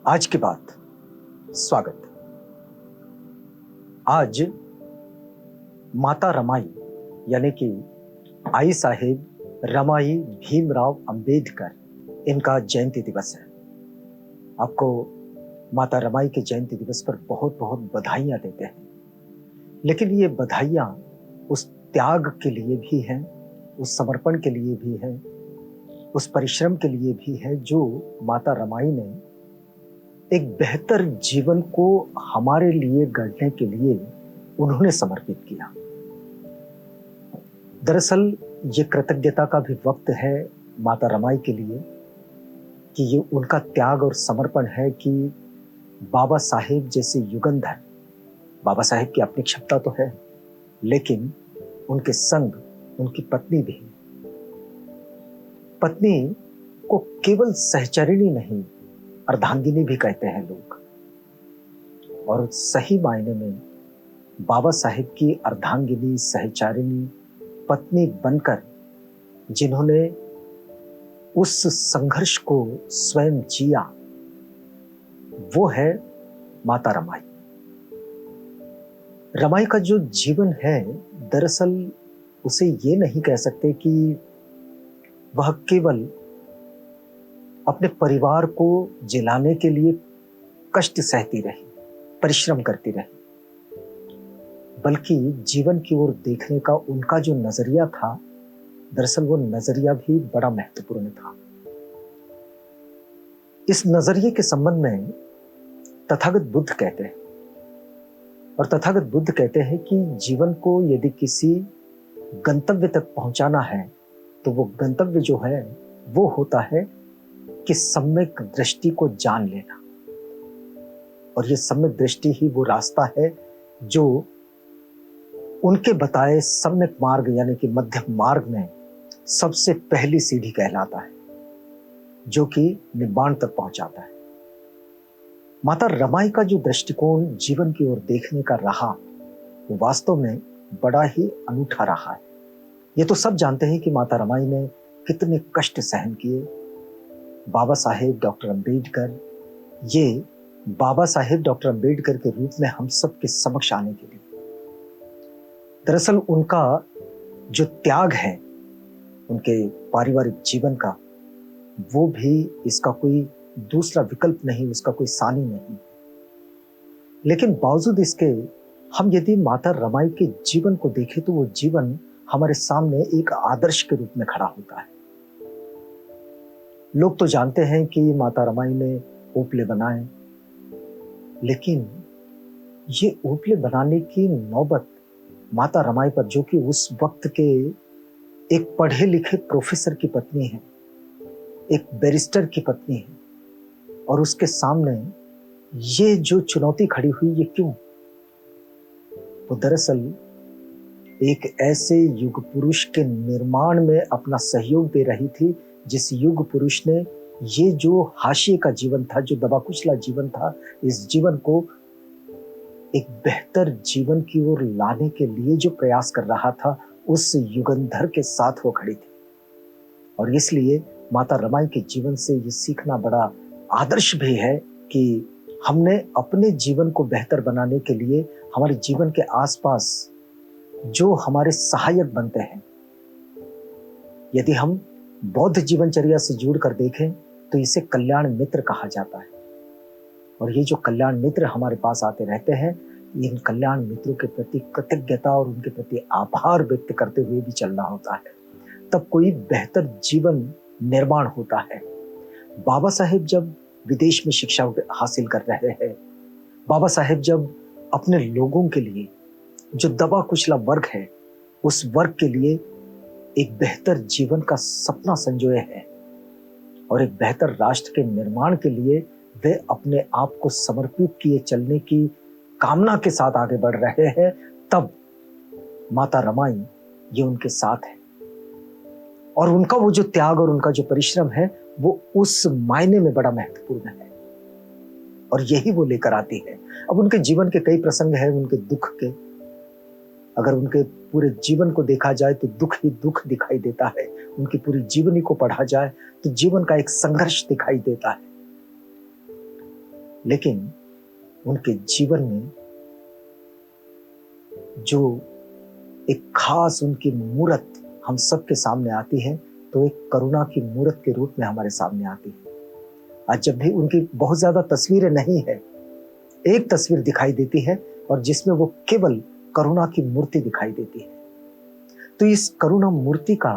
आज की बात। स्वागत। आज माता रमाई यानी कि आई साहेब रमाई भीमराव अंबेडकर, इनका जयंती दिवस है। आपको माता रमाई के जयंती दिवस पर बहुत बहुत बधाइयां देते हैं। लेकिन ये बधाइयां उस त्याग के लिए भी हैं, उस समर्पण के लिए भी है, उस परिश्रम के लिए भी है जो माता रमाई ने एक बेहतर जीवन को हमारे लिए गढ़ने के लिए उन्होंने समर्पित किया। दरअसल ये कृतज्ञता का भी वक्त है माता रमाई के लिए कि ये उनका त्याग और समर्पण है कि बाबा साहेब जैसे युगंधर, बाबा साहेब की अपनी क्षमता तो है, लेकिन उनके संग उनकी पत्नी भी, पत्नी को केवल सहचरिणी नहीं अर्धांगिनी भी कहते हैं लोग, और सही मायने में बाबा साहेब की अर्धांगिनी, सहचारिणी, पत्नी बनकर जिन्होंने उस संघर्ष को स्वयं जिया, वो है माता रमाई। रमाई का जो जीवन है, दरअसल उसे ये नहीं कह सकते कि वह केवल अपने परिवार को जिलाने के लिए कष्ट सहती रही, परिश्रम करती रही, बल्कि जीवन की ओर देखने का उनका जो नजरिया था, दरअसल वो नजरिया भी बड़ा महत्वपूर्ण था। इस नजरिए के संबंध में तथागत बुद्ध कहते हैं, और तथागत बुद्ध कहते हैं कि जीवन को यदि किसी गंतव्य तक पहुंचाना है तो वो गंतव्य जो है वो होता है कि सम्यक दृष्टि को जान लेना। और ये सम्यक दृष्टि ही वो रास्ता है जो उनके बताए सम्यक मार्ग यानी कि मध्यम मार्ग में सबसे पहली सीढ़ी कहलाता है, जो कि निब्बाण तक पहुंचाता है। माता रमाई का जो दृष्टिकोण जीवन की ओर देखने का रहा, वो वास्तव में बड़ा ही अनूठा रहा है। ये तो सब जानते हैं कि माता रमाई ने कितने कष्ट सहन किए। बाबा साहेब डॉक्टर अंबेडकर, ये बाबा साहेब डॉक्टर अंबेडकर के रूप में हम सब के समक्ष आने के लिए, दरअसल उनका जो त्याग है उनके पारिवारिक जीवन का, वो भी इसका कोई दूसरा विकल्प नहीं, उसका कोई सानी नहीं। लेकिन बावजूद इसके हम यदि माता रमाई के जीवन को देखें तो वो जीवन हमारे सामने एक आदर्श के रूप में खड़ा होता है। लोग तो जानते हैं कि माता रमाई ने ओपले बनाए, लेकिन ये ओपले बनाने की नौबत माता रमाई पर, जो कि उस वक्त के एक पढ़े लिखे प्रोफेसर की पत्नी है, एक बैरिस्टर की पत्नी है, और उसके सामने ये जो चुनौती खड़ी हुई, ये क्यों? वो दरअसल एक ऐसे युग पुरुष के निर्माण में अपना सहयोग दे रही थी, जिस युग पुरुष ने ये जो हाशिए का जीवन था, जो दबाकुचला जीवन था, इस जीवन को एक बेहतर जीवन की ओर लाने के लिए जो प्रयास कर रहा था, उस युगंधर के साथ वो खड़ी थी। और इसलिए माता रमाई के जीवन से ये सीखना बड़ा आदर्श भी है कि हमने अपने जीवन को बेहतर बनाने के लिए हमारे जीवन के आसपास जो हमारे सहायक बनते हैं, यदि हम बौद्ध जीवनचर्या से जुड़कर देखें तो इसे कल्याण मित्र कहा जाता है। और ये जो कल्याण मित्र हमारे पास आते रहते हैं, इन कल्याण मित्रों के प्रति कृतज्ञता और उनके प्रति आभार व्यक्त करते हुए भी चलना होता है, तब कोई बेहतर जीवन निर्माण होता है। बाबा साहेब जब विदेश में शिक्षा हासिल कर रहे हैं, बाबा साहेब जब अपने लोगों के लिए, जो दबा कुचला वर्ग है, उस वर्ग के लिए एक बेहतर जीवन का सपना संजोए हैं और एक बेहतर राष्ट्र के निर्माण के लिए वे अपने आप को समर्पित किए चलने की कामना के साथ आगे बढ़ रहे हैं, तब माता रमाई ये उनके साथ है। और उनका वो जो त्याग और उनका जो परिश्रम है, वो उस मायने में बड़ा महत्वपूर्ण है, और यही वो लेकर आती है। अब उनके जीवन के कई प्रसंग हैं, उनके दुख के, अगर उनके पूरे जीवन को देखा जाए तो दुख ही दुख दिखाई देता है। उनकी पूरी जीवनी को पढ़ा जाए तो जीवन का एक संघर्ष दिखाई देता है। लेकिन उनके जीवन में जो एक खास उनकी मूरत हम सबके सामने आती है, तो एक करुणा की मूरत के रूप में हमारे सामने आती है। आज जब भी उनकी बहुत ज्यादा तस्वीरें नहीं है, एक तस्वीर दिखाई देती है और जिसमें वो केवल करुणा की मूर्ति दिखाई देती है। तो इस करुणा मूर्ति का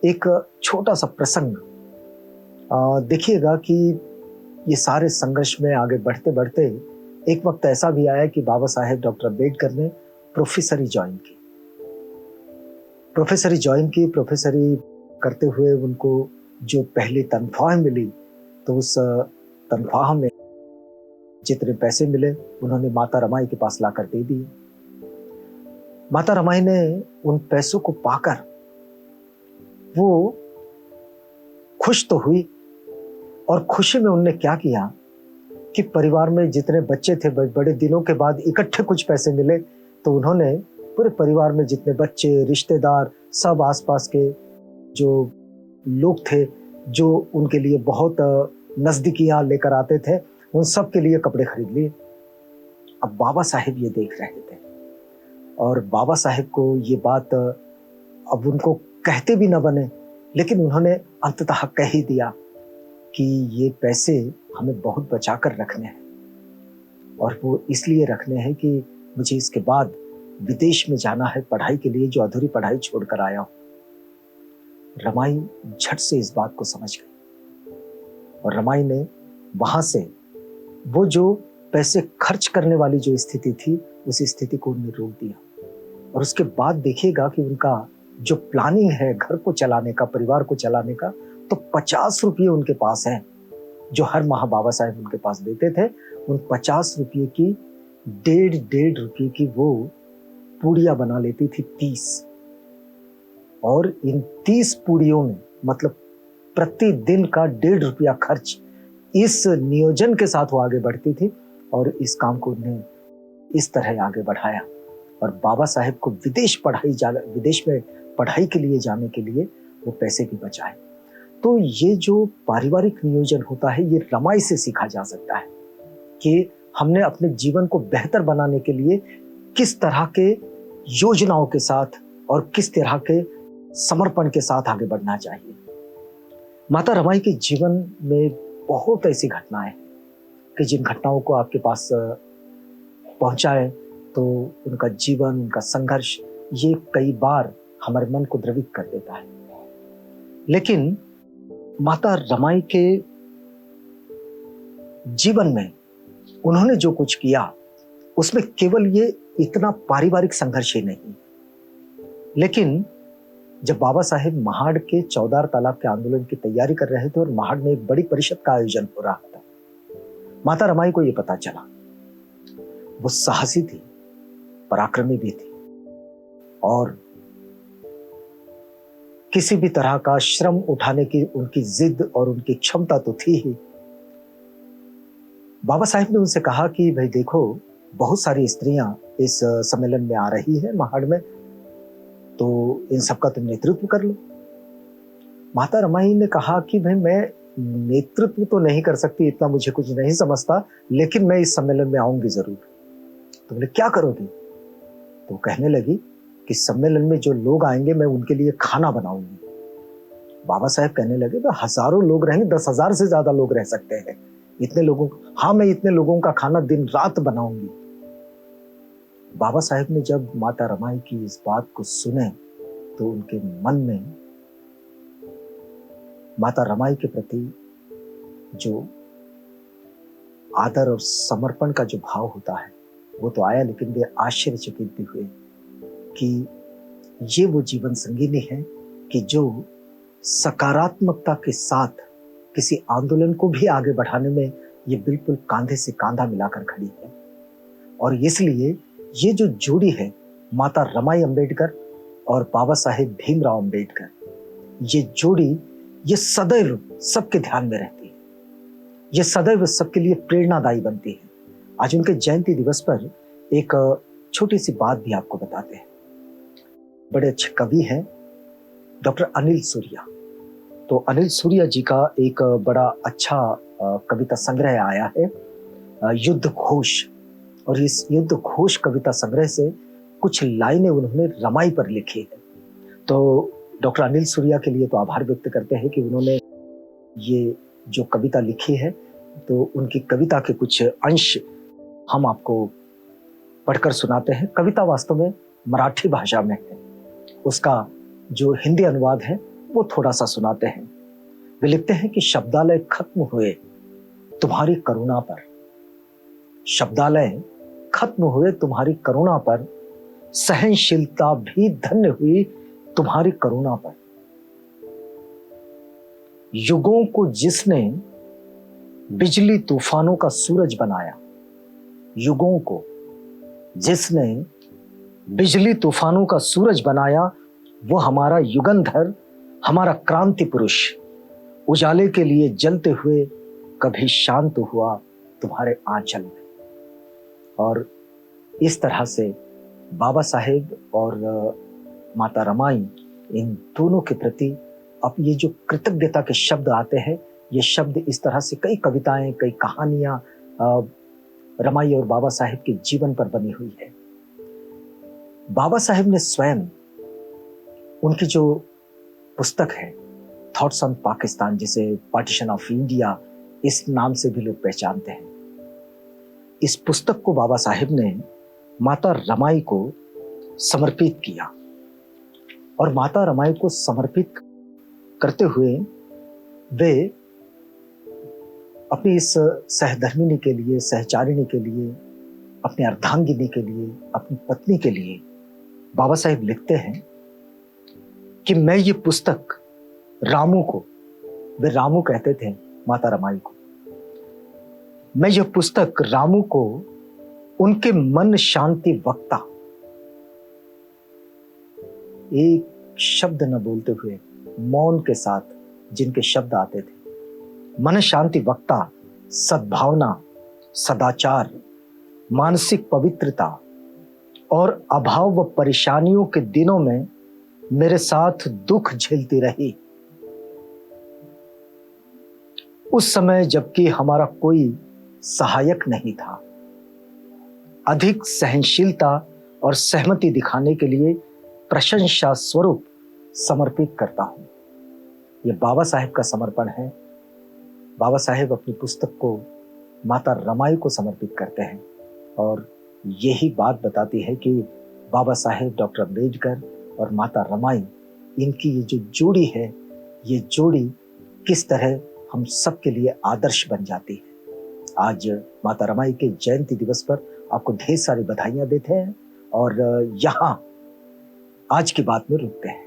एक छोटा सा प्रसंग देखिएगा कि ये सारे संघर्ष में आगे बढ़ते बढ़ते एक वक्त ऐसा भी आया कि बाबा साहेब डॉक्टर अम्बेडकर ने प्रोफेसरी ज्वाइन की। प्रोफेसरी करते हुए उनको जो पहली तनख्वाह मिली, तो उस तनख्वाह में जितने पैसे मिले उन्होंने माता रमाई के पास लाकर दे दिए। माता रमाई ने उन पैसों को पाकर वो खुश तो हुई, और खुशी में उनने क्या किया कि परिवार में जितने बच्चे थे, बड़े दिनों के बाद इकट्ठे कुछ पैसे मिले, तो उन्होंने पूरे परिवार में जितने बच्चे, रिश्तेदार, सब आसपास के जो लोग थे जो उनके लिए बहुत नजदीकियां लेकर आते थे, उन सब के लिए कपड़े खरीद लिए। अब बाबा साहेब ये देख रहे थे और बाबा साहेब को ये बात अब उनको कहते भी न बने, लेकिन उन्होंने अंततः कह ही दिया कि ये पैसे हमें बहुत बचा कर रखने हैं, और वो इसलिए रखने हैं कि मुझे इसके बाद विदेश में जाना है पढ़ाई के लिए, जो अधूरी पढ़ाई छोड़कर आया हूं। रमाई झट से इस बात को समझ गई और रमाई ने वहां से वो जो पैसे खर्च करने वाली जो स्थिति थी, उस स्थिति को उन्हें रोक दिया। और उसके बाद देखिएगा कि उनका जो प्लानिंग है घर को चलाने का, परिवार को चलाने का, तो 50 रुपये उनके पास है जो हर माह बाबा साहेब उनके पास देते थे। उन 50 रुपये की डेढ़ रुपये की वो पूड़ियां बना लेती थी 30, और इन 30 पूड़ियों में मतलब प्रतिदिन का 1.5 रुपया खर्च, इस नियोजन के साथ वो आगे बढ़ती थी और इस काम को उन्हें इस तरह आगे बढ़ाया। और बाबा साहेब को विदेश में पढ़ाई के लिए जाने के लिए वो पैसे भी बचाए। तो ये जो पारिवारिक नियोजन होता है, ये रमाई से सीखा जा सकता है कि हमने अपने जीवन को बेहतर बनाने के लिए किस तरह के योजनाओं के साथ और किस तरह के समर्पण के साथ आगे बढ़ना चाहिए। माता रमाई के जीवन में बहुत ऐसी घटनाएं हैं कि जिन घटनाओं को आपके पास पहुंचाए तो उनका जीवन, उनका संघर्ष, ये कई बार हमारे मन को द्रवित कर देता है। लेकिन माता रमाई के जीवन में उन्होंने जो कुछ किया, उसमें केवल ये इतना पारिवारिक संघर्ष ही नहीं, लेकिन जब बाबा साहेब महाड़ के चौदार तालाब के आंदोलन की तैयारी कर रहे थे और महाड़ में एक बड़ी परिषद का आयोजन हो रहा था, माता रमाई को यह पता चला। वो साहसी थी, पराक्रमी भी थी, और किसी भी तरह का श्रम उठाने की उनकी जिद और उनकी क्षमता तो थी ही। बाबा साहेब ने उनसे कहा कि भाई देखो, बहुत सारी स्त्रियां इस सम्मेलन में आ रही है महाड़ में, तो इन सबका तुम नेतृत्व कर लो। माता रमाई ने कहा कि भाई मैं नेतृत्व तो नहीं कर सकती, इतना मुझे कुछ नहीं समझता, लेकिन मैं इस सम्मेलन में आऊंगी जरूर। तो बोले क्या करोगी? तो कहने लगी कि सम्मेलन में जो लोग आएंगे मैं उनके लिए खाना बनाऊंगी। बाबा साहेब कहने लगे तो हजारों लोग रहेंगे, 10,000 से ज्यादा लोग रह सकते हैं, इतने लोगों, हाँ मैं इतने लोगों का खाना दिन रात बनाऊंगी। बाबा साहेब ने जब माता रमाई की इस बात को सुने तो उनके मन में माता रमाई के प्रति जो आदर और समर्पण का जो भाव होता है वो तो आया, लेकिन वे आश्चर्यचकित भी हुए कि ये वो जीवन संगिनी है कि जो सकारात्मकता के साथ किसी आंदोलन को भी आगे बढ़ाने में ये बिल्कुल कांधे से कांधा मिलाकर खड़ी है। और इसलिए ये जो जोड़ी है माता रमाई अंबेडकर और बाबा साहेब भीमराव अंबेडकर, ये जोड़ी ये सदैव सबके ध्यान में रहती है, ये सदैव सबके लिए प्रेरणादायी बनती है। आज उनके जयंती दिवस पर एक छोटी सी बात भी आपको बताते हैं। बड़े अच्छे कवि हैं डॉक्टर अनिल सूर्या। तो अनिल सूर्या जी का एक बड़ा अच्छा कविता संग्रह आया है युद्ध घोष, और इस युद्ध घोष कविता संग्रह से कुछ लाइनें उन्होंने रमाई पर लिखी है। तो डॉक्टर अनिल सूर्या के लिए तो आभार व्यक्त करते हैं कि उन्होंने ये जो कविता लिखी है, तो उनकी कविता के कुछ अंश हम आपको पढ़कर सुनाते हैं। कविता वास्तव में मराठी भाषा में है, उसका जो हिंदी अनुवाद है वो थोड़ा सा सुनाते हैं। वे लिखते हैं कि शब्दालय खत्म हुए तुम्हारी करुणा पर, शब्दालय खत्म हुए तुम्हारी करुणा पर, सहनशीलता भी धन्य हुई तुम्हारी करुणा पर। युगों को जिसने बिजली तूफानों का सूरज बनाया, युगों को जिसने बिजली तूफानों का सूरज बनाया, वो हमारा युगंधर, हमारा क्रांति पुरुष, उजाले के लिए जलते हुए कभी शांत हुआ तुम्हारे आंचल में। और इस तरह से बाबा साहेब और माता रमाई, इन दोनों के प्रति अब ये जो कृतज्ञता के शब्द आते हैं, ये शब्द इस तरह से कई कविताएं, कई कहानियां रमाई और बाबा साहेब के जीवन पर बनी हुई है। बाबा साहेब ने स्वयं, उनकी जो पुस्तक है थॉट्स ऑन पाकिस्तान, जिसे पार्टीशन ऑफ इंडिया इस नाम से भी लोग पहचानते हैं, इस पुस्तक को बाबा साहेब ने माता रमाई को समर्पित किया। और माता रमाई को समर्पित करते हुए वे अपनी इस सहधर्मिणी के लिए, सहचारिणी के लिए, अपनी अर्धांगिनी के लिए, अपनी पत्नी के लिए बाबा साहेब लिखते हैं कि मैं ये पुस्तक रामू को, वे रामू कहते थे माता रमाई को, मैं यह पुस्तक रामू को उनके मन शांति वक्ता, एक शब्द न बोलते हुए मौन के साथ जिनके शब्द आते थे, मन शांति वक्ता, सद्भावना, सदाचार, मानसिक पवित्रता और अभाव व परेशानियों के दिनों में मेरे साथ दुख झेलती रही। उस समय जबकि हमारा कोई सहायक नहीं था, अधिक सहनशीलता और सहमति दिखाने के लिए प्रशंसा स्वरूप समर्पित करता हूं। यह बाबा साहेब का समर्पण है। बाबा साहेब अपनी पुस्तक को माता रमाई को समर्पित करते हैं, और यही बात बताती है कि बाबा साहेब, डॉक्टर अम्बेडकर और माता रमाई, इनकी ये जो जोड़ी है, ये जोड़ी किस तरह हम सब के लिए आदर्श बन जाती है। आज माता रमाई के जयंती दिवस पर आपको ढेर सारी बधाइयां देते हैं, और यहाँ आज की बात में रुकते हैं।